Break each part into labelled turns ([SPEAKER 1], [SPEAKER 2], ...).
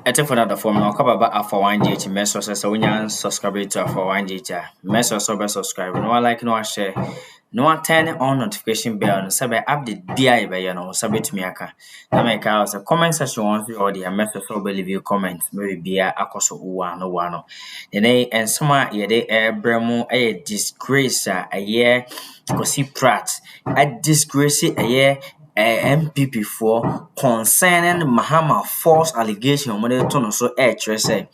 [SPEAKER 1] for another form now. Cover about Alpha OneTV. Message so when you subscribe to Alpha OneTV. Message so subscribe. No like, no share. No turn on notification bell. No sabe update DI by you know. Sabe to me aka. Na make us a comment section once we already a message so believe you comment. Maybe be a akoso uwa no wano. Then and some ye de bremo a disgrace a year. Kwasi Pratt a disgrace a year. NPP for concerning Mahama false allegation when they turn so say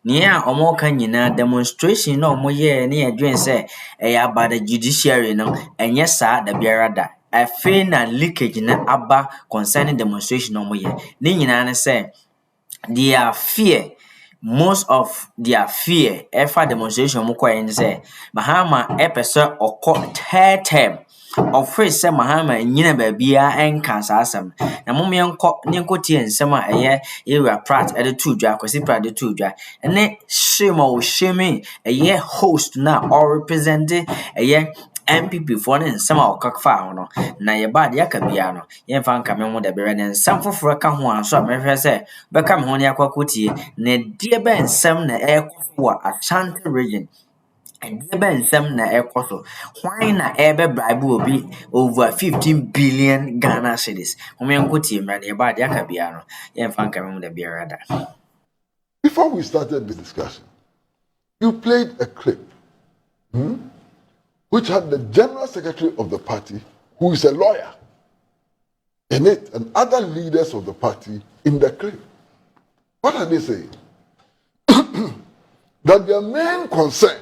[SPEAKER 1] near omo kan nyina demonstration no omo ye na yedwen say about the judiciary no enye sa da biara da afi na leakage na aba concerning demonstration no omo ye ni nyina ne say their fear most of their fear ever demonstration mo kwa say Mahama episode occur third term of first say Mahama nyina baabia enka asam na momye nko tie nsem a eye Pratt e de to dwa Kwasi Pratt de to dwa ene shame eye host na or represent eye NPP for ne nsem a okakfa ho no na ye bad yaka bia no ye mfa nka me ho da bere ne nsem foforo ka ho anso a mehwe se beka me ho ne akwakotie na die be nsem na ekwo Ashanti region and even some na ekoso why na ebe bribe obi over 15 billion Ghana cedis omenkotie mra na eba de aka bia no ye mfa nka me da bia da.
[SPEAKER 2] Before we started the discussion, you played a clip which had the general secretary of the party, who is a lawyer, in it, and other leaders of the party in the clip. What are they saying? That their main concern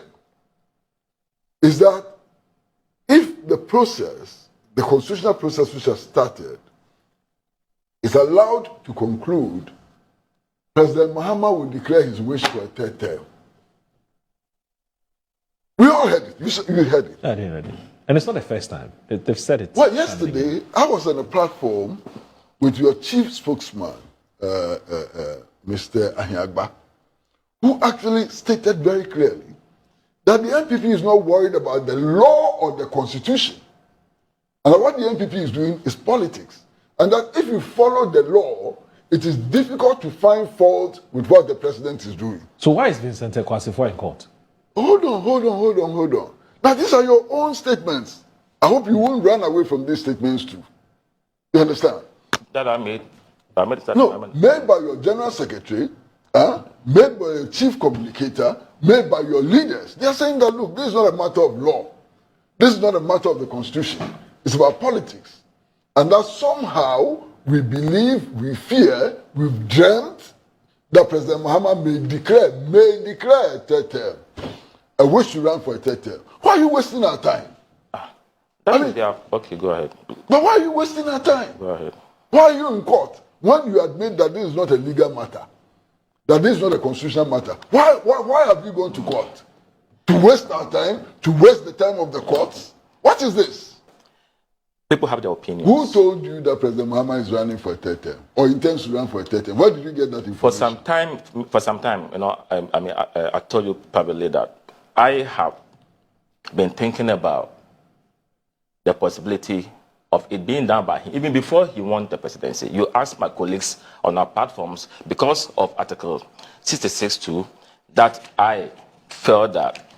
[SPEAKER 2] is that if the process, the constitutional process which has started, is allowed to conclude, President Mahama will declare his wish for a third term. We all heard it. You heard it.
[SPEAKER 3] I did. And it's not the first time. They've said it.
[SPEAKER 2] Well, yesterday, I was on a platform with your chief spokesman, Mr. Ahiagba, who actually stated very clearly that the NPP is not worried about the law or the constitution. And that what the NPP is doing is politics. And that if you follow the law, it is difficult to find fault with what the president is doing.
[SPEAKER 3] So why is Vincent Kwasi in court?
[SPEAKER 2] Hold on. Now, these are your own statements. I hope you won't run away from these statements too. You understand?
[SPEAKER 4] That I made
[SPEAKER 2] made by your general secretary, made by your chief communicator, made by your leaders. They are saying that, look, this is not a matter of law. This is not a matter of the constitution. It's about politics. And that somehow we believe, we fear, we've dreamt that President Mahama may declare a third term. I wish to run for a third term. Why are you wasting our time?
[SPEAKER 4] Okay, go ahead.
[SPEAKER 2] But why are you wasting our time?
[SPEAKER 4] Go ahead.
[SPEAKER 2] Why are you in court when you admit that this is not a legal matter? That this is not a constitutional matter? Why have you gone to court? To waste our time? To waste the time of the courts? What is this?
[SPEAKER 4] People have their opinions.
[SPEAKER 2] Who told you that President Mahama is running for a third term or intends to run for a third term? Where did you get that information?
[SPEAKER 4] For some time, you know, I told you probably that I have been thinking about the possibility of it being done by him, even before he won the presidency. You asked my colleagues on our platforms, because of Article 66(2), that I felt that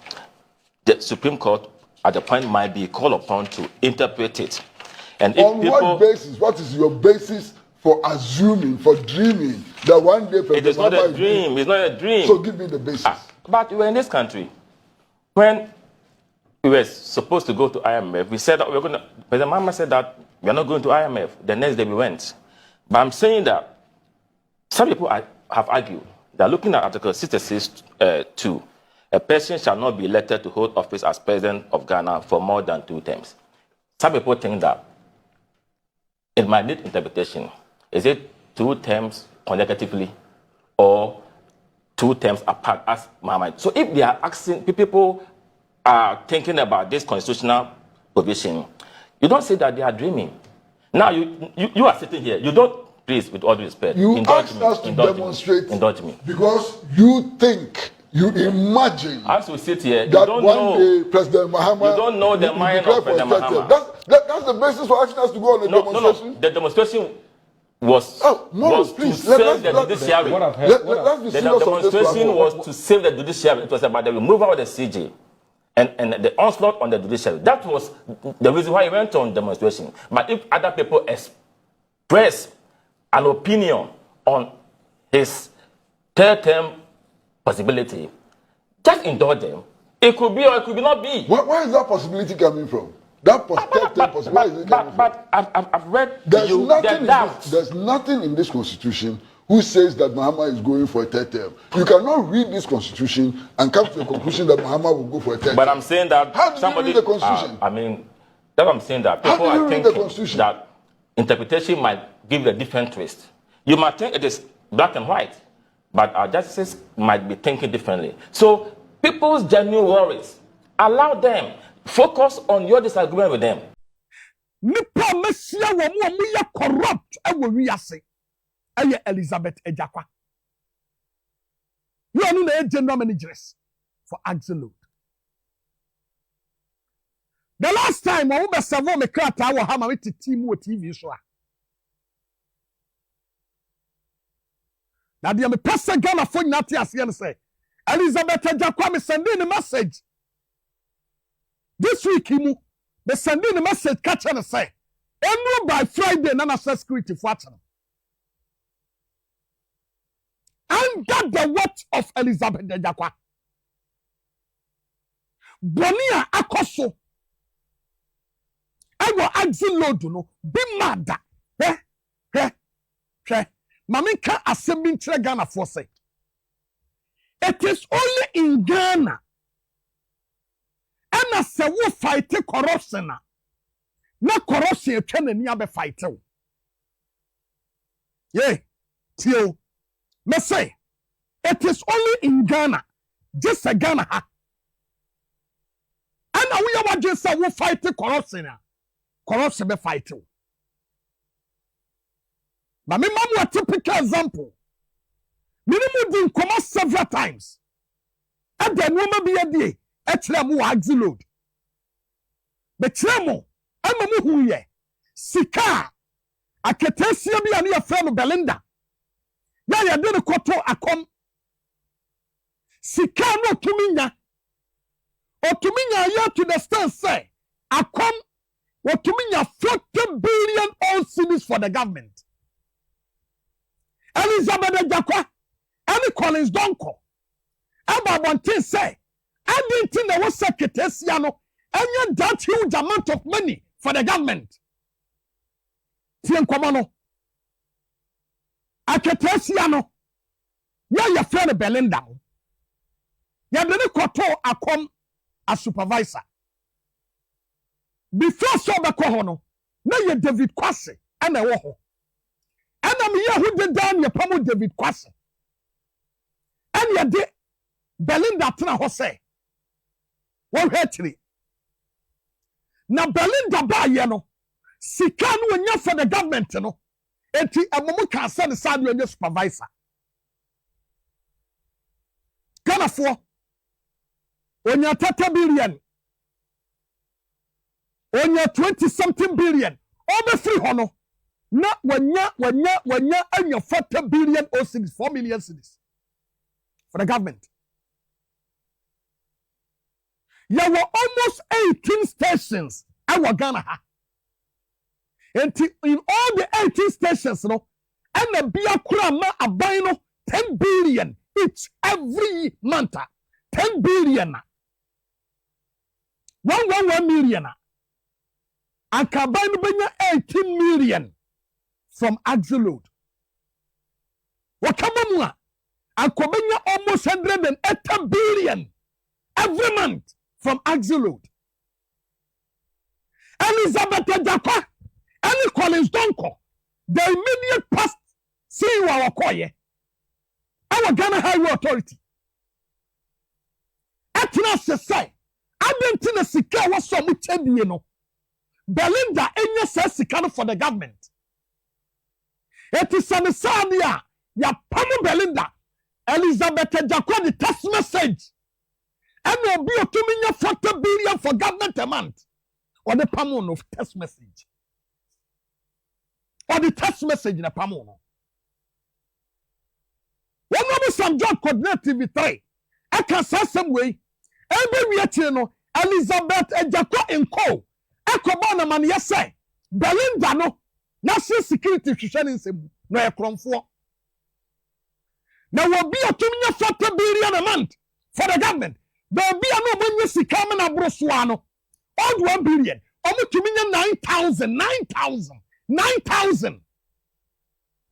[SPEAKER 4] the Supreme Court at the point might be called upon to interpret it. And if
[SPEAKER 2] on what basis? What is your basis for assuming, for dreaming that one day President
[SPEAKER 4] it is not a dream? It's not a dream.
[SPEAKER 2] So give me the basis.
[SPEAKER 4] But we were in this country when we were supposed to go to IMF. We said that we were going to. President Mahama said that we are not going to IMF. The next day we went. But I'm saying that some people have argued that looking at Article 66(2), a person shall not be elected to hold office as president of Ghana for more than 2 terms. Some people think that it might need interpretation. Is it 2 terms consecutively or 2 terms apart as Mahama? So if they are asking, people are thinking about this constitutional provision, you don't say that they are dreaming. Now you are sitting here. You don't, please, with all due respect.
[SPEAKER 2] You asked us to demonstrate.
[SPEAKER 4] Indulge me.
[SPEAKER 2] Because you think, you imagine.
[SPEAKER 4] As we sit here,
[SPEAKER 2] that
[SPEAKER 4] you don't
[SPEAKER 2] one
[SPEAKER 4] know.
[SPEAKER 2] Day President Mahama.
[SPEAKER 4] You don't know the mind of President Mahama.
[SPEAKER 2] That's the basis for asking us to go on a demonstration.
[SPEAKER 4] No. The demonstration was to
[SPEAKER 2] please,
[SPEAKER 4] save the judiciary.
[SPEAKER 3] What I've heard,
[SPEAKER 4] The demonstration was to save the judiciary. It was about the removal of the CJ and the onslaught on the judiciary. That was the reason why he went on demonstration. But if other people express an opinion on his third term possibility, just indulge them. It could be or it could not be.
[SPEAKER 2] Where is that possibility coming from? That possibility, where is it coming from?
[SPEAKER 4] But I've read
[SPEAKER 2] There's nothing in this constitution who says that Mahama is going for a third term. You cannot read this constitution and come to the conclusion that Mahama will go for a third term.
[SPEAKER 4] But I'm saying that
[SPEAKER 2] how do you read the constitution?
[SPEAKER 4] I mean, that's what I'm saying, that people are thinking that interpretation might give a different twist. You might think it is black and white, but our justices might be thinking differently. So people's genuine worries, allow them. Focus on your disagreement with them.
[SPEAKER 5] Nipa mesia wo mu ya corrupt e wo wiase. Eye Elizabeth Ejakwa. You are no general managers for Axelode. The last time I was serve me krata wo ha ma me team wo TV so a. Na dia me pesa Ghana fo nyate ase ne say Elizabeth Ejakwa me send a message. This week, me sending a message catch and say, "Enu by Friday, nana security for action." Under the watch of Elizabeth Ejakwa, Bonia Akoso, I will Axelode no be mad. Maminka assembling Ghana for say. It is only in Ghana. And as a wo fight corruption na corruption etwa nani abe fight wo yeah tio me say it is only in Ghana, just a Ghana ha and we are just a wo fight corruption be fight wo but me mamu a typical example minimum din come several times and then woman be a day Etremu Axelode. Betremu, amamu huye. Sika, aketesia bi ani afrano Belinda. Ya de koto akom. Sika no tuminya. Otuminya ya to the stand say, akom, otuminya 40 billion all cedis for the government. Elizabeth Ejakwa, any Collins Donko. Aba Bontin say, I didn't think there was secretariano and that huge amount of money for the government. Tien Komano. Aketesiano. Ya your friend Belinda. Ya dene koto akom a supervisor. Before soba kohono, na ye David Kwasi and a woho. And I'm here who did down your pomo David Kwasi. And ya de Belinda tena hose. One hatred. Na Belinda ba ye no. Sika no nya for the government no. Enti amomo kan say the side we supervisor. Ghana for onya 30 billion. Onya 20-something billion. Over free hono. Na wanya anya 40 billion or cities, 4 million cities for the government. There were almost 18 stations our Ghana. And in all the 18 stations, no, and the Bia Kurama abino 10 billion each every month. 10 billion. 1 million. And Kabino Benya 18 million from Axelode. What come on? And Kobenya almost 180 billion every month from Axelode. Elizabeth Ejakwa, any Collins Donko, the immediate past CEO our Koye, our Ghana Highway Authority. Atina say, I didn't know Sika was so much, you know. Belinda enya says Sika for the government. It is an Sadia, ya Pamu Belinda, Elizabeth Ejakwa, the text message. And will be a 2 million 40 billion for government a month. Or the Pamu of text message. or the text message na pamo no one no some job coordinate TV3 I can say some way every we no Elizabeth Ejako Enko ekoba na man yese Belinda no national security hwehwe nsem no ekromfo na will be a 40 billion a month for the government. There will be a no money sika na broswano. Odd 1 billion. Omo to me 9,000.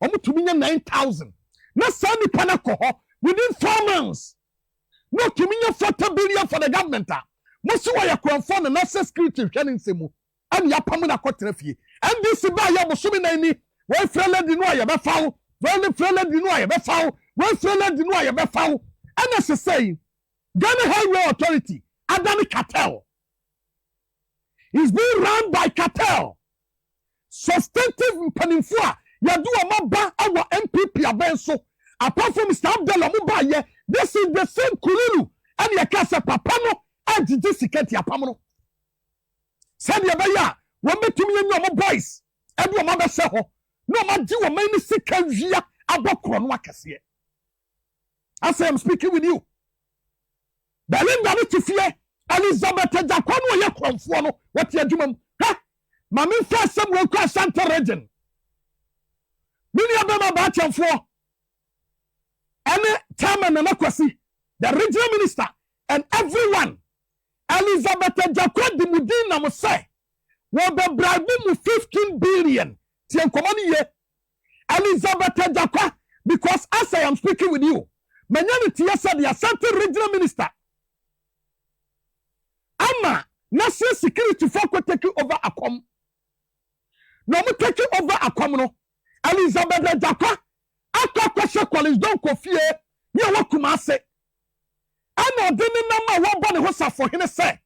[SPEAKER 5] Omo to me 9,000. Na sani panako within 4 months. No to me 40 billion for the government. Most wa ya kronfo na national security hwani nsemu. Am ya pamu na kotrefie. And this ba ya bosumi na ni. We frele di no ya be fawo. We frele di no ya be fawo. We frele di no ya be fawo. And as I say, Ghana Highway Authority, Adani cartel, is being run by cartel. Substantive Panifua, Yadu Amaba, our NPP Abenso. Apart from Mr. Abdullah Mubaye, this is the same Kululu, and Yakasa Papano, and Jessica Pamano. Send Yabaya, one me to me and your boys, and your mother Saho, no man do a many sick Jia, Abokron Wakasia. I say I'm speaking with you. Belinda to fear Elizabeth Jaquano Yakwano. What you do, huh? Mammy first some will cross Santa Region. Many of them are batching for any chairman and Kwasi, the regional minister, and everyone. Elizabeth Jaquan the Mudina must say, will be bribing 15 billion. Elizabeth Jaquan, because as I am speaking with you, Manyanity said the Asante regional minister. Ama national security for taking over Akom. No me taking over Akom no. Elizabeth Jakwa. Akwa college don kofie. Ye wakumase. Ana deni nama wa bone hosa for hene say.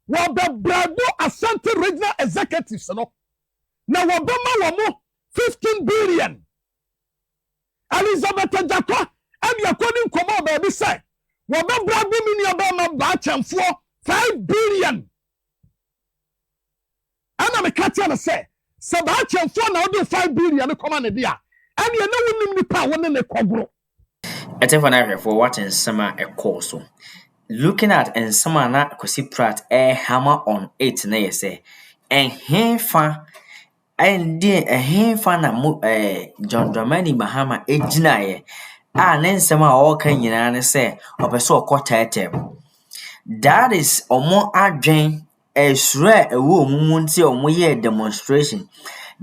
[SPEAKER 5] Wa be brabo Asante regional executives no. Na wa be ma mo 15 billion. Elizabeth Jakwa. And you're calling Komo baby say, well, my brother mini about batch and 5 billion. And I'm a catcher say, so batch and 4 now do 5 billion come on a dear. And you know the power in the cobro.
[SPEAKER 1] For watching summer a course. Looking at and summer na Kwasi Pratt hammer on it na say, and here fa and dear a hand na John Dramani Mahama ejina nensema all kan nyina ne se opeso okotetem. That is omo adwen esure ewo omumu nti omo ye demonstration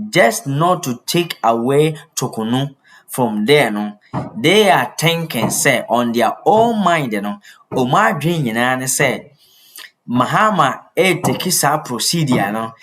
[SPEAKER 1] just not to take away Tokunu from there no. They are thinking say on their own mind no omo adwen nyina ne se Mahama take sa procedure no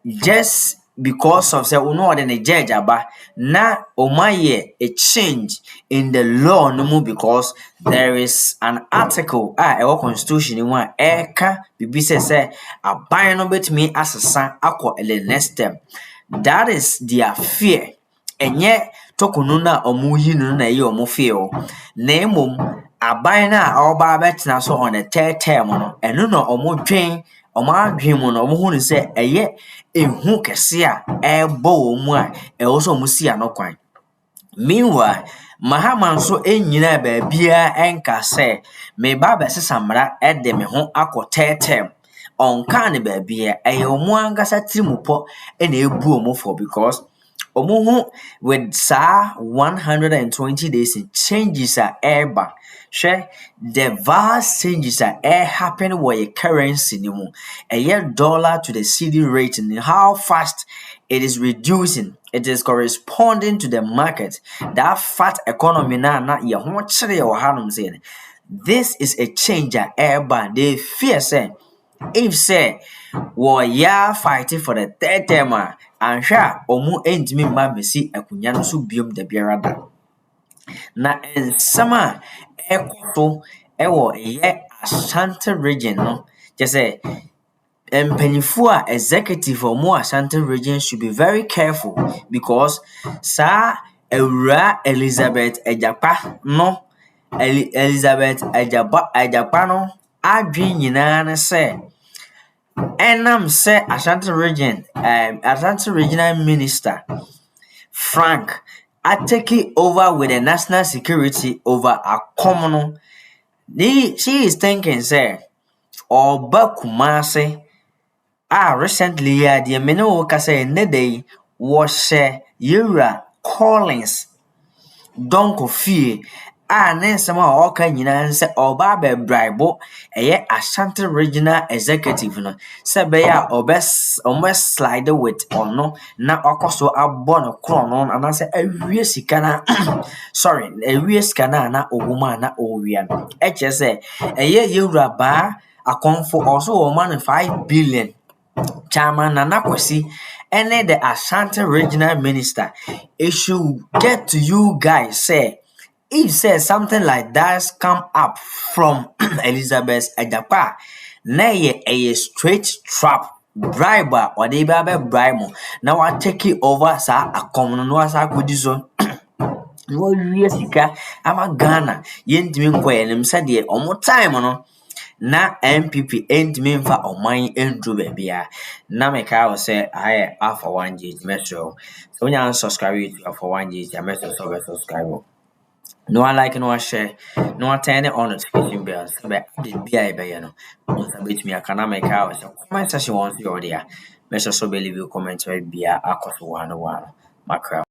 [SPEAKER 1] just because of say uno the judge aba na omaye a change in the law no more because there is an article our constitution one eka bibi say aban no betimi asesa akọ the next step. That is their fear. Enye tokunu na omuyi no na ye omu fear na emom aban na oba betina so on the third term no eno no omu dwen Oma dream no omo hu say eye ehu kese a ebo omu a also musi anokwan. Meanwhile, Mahama nso enyina ba bia enka say me ba besesa mra e de me ho akotetem. Onka ne ba bia eye omu angasa tirimupo e na ebu omu for because omu hu with sa 120 days changes are eba. Share the vast changes that happen with a currency anymore. A year dollar to the CD rate and how fast it is reducing. It is corresponding to the market. That fat economy now you want saying. This is a change at airban. They fear say if say ya fighting for the third term and sure omu entimi mabesi akunya no so biom da biarada. Na ensama ekoto ewo ye Ashanti region no just say mpanyifo a executive or more Ashanti region should be very careful because sa ewura Elizabeth Ejapa no Elizabeth Ejapa no adwen nyina ne say enam say Ashanti region Ashanti regional minister Frank are taking over with the national security over Akroma no. She is thinking say Oba Kumase recently the meno kase nede was Yura Collins Donko fie ne nsɛm a ɔka nyinaa sɛ ɔba abɛbraibo Ashanti regional executive no sɛ bɛyɛ a ɔbɛ slide with ɔno na ɔkɔ so abɔ no korɔ no anaasɛ awie sika na sorry awie sika na ɔwɔ mu a na ɔwia no ɛkyerɛ sɛ yɛwura baa akɔmfo ɔso wɔ ma no 5 billion Chairman Nana Kwasi and the Ashanti regional minister, it should get to you guys say if says something like that come up from Elizabeth Ejapa, nay a straight trap briber or they be bribe. Now I take it over sa a common was a good zone. No years I'm a Ghana, yent me quail him said ye or more time on. Na NPP ntimi mfa ɔman ndru baabi na meka wo sɛ ayɛ Alpha OneTV metro so when you subscribe to Alpha OneTV metro so subscribe no one like no one share no one turn on notification bell so be update bia be no so bet me aka na meka wo sɛ comment section won see there metro so be leave comment bia akɔso one makra